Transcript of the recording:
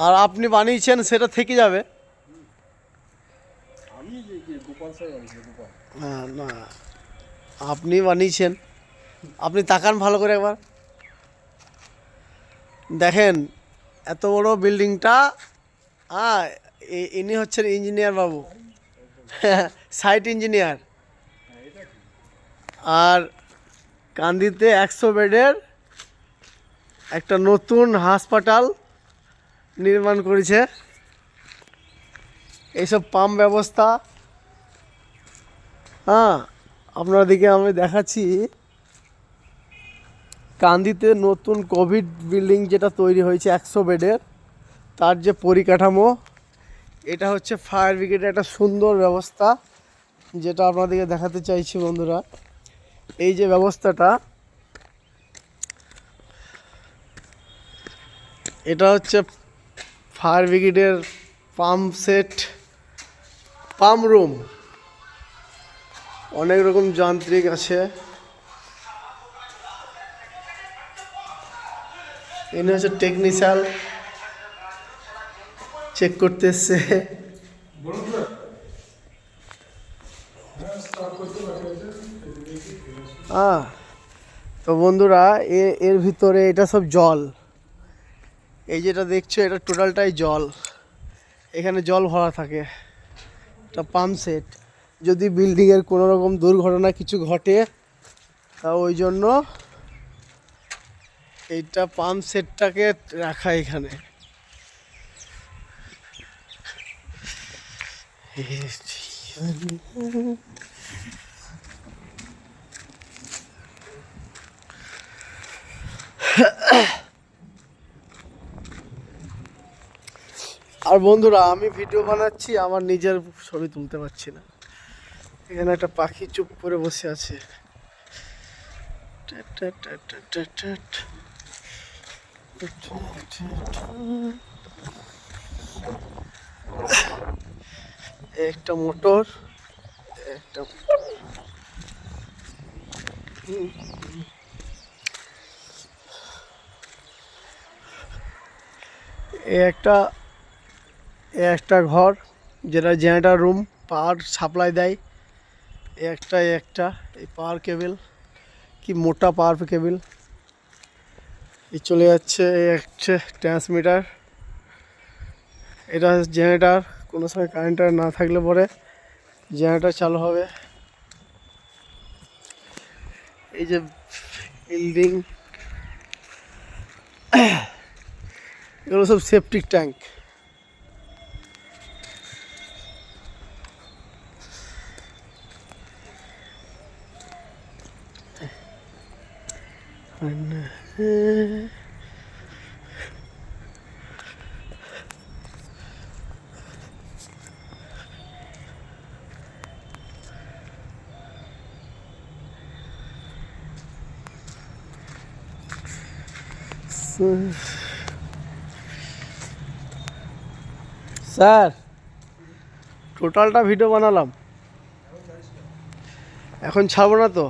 আর আপনি বানিয়েছেন সেটা থেকে যাবে। হ্যাঁ, না আপনি বানিয়েছেন, আপনি তাকান ভালো করে একবার দেখেন এত বড় বিল্ডিংটা। হ্যাঁ, ইনি হচ্ছেন ইঞ্জিনিয়ার বাবু, সাইট ইঞ্জিনিয়ার। আর কান্দিতে 100 বেডের একটা নতুন হাসপাতাল নির্মাণ করেছে। এইসব পাম্প ব্যবস্থা, হ্যাঁ আপনাদেরকে আমি দেখাচ্ছি। কান্দিতে নতুন কোভিড বিল্ডিং যেটা তৈরি হয়েছে 100 বেডের, তার যে পরিকাঠামো, এটা হচ্ছে ফায়ার ব্রিগেডের একটা সুন্দর ব্যবস্থা, যেটা আপনাদেরকে দেখাতে চাইছি বন্ধুরা। এই যে ব্যবস্থাটা, এটা হচ্ছে ফায়ার ব্রিগেডের পাম্প সেট, পাম্প রুম, অনেক রকম যান্ত্রিক আছে। এনে হচ্ছে টেকনিশিয়ান চেক করতে এসছে। তো বন্ধুরা, এর ভিতরে এটা সব জল, এই যেটা দেখছো এটা টোটালটাই জল, এখানে জল ভরা থাকে। এটা পাম্প সেট, যদি বিল্ডিংয়ের কোনো রকম দুর্ঘটনা কিছু ঘটে তা ওই জন্য এইটা পাম্প সেটটাকে রাখা এখানে। আর বন্ধুরা, আমি ভিডিও বানাচ্ছি, আমার নিজের ছবি তুলতে পারছি না। এখানে একটা পাখি চুপ করে বসে আছে। একটা মোটর, একটা একটা ঘর যেটা জেনারেটর রুম, পাওয়ার সাপ্লাই দেয়। একটা এই পাওয়ার কেবল, কি মোটা পাওয়ার কেবল, এই চলে যাচ্ছে। একটা ট্রান্সমিটার, এটা জেনারেটর, কোনো সময় কারেন্টটা না থাকলে পরে জেনারেটর চালু হবে। এই যে বিল্ডিং, এগুলো সব সেপটিক ট্যাঙ্ক। স্যার, টোটালটা ভিডিও বানালাম, এখন ছাড়বো না তো।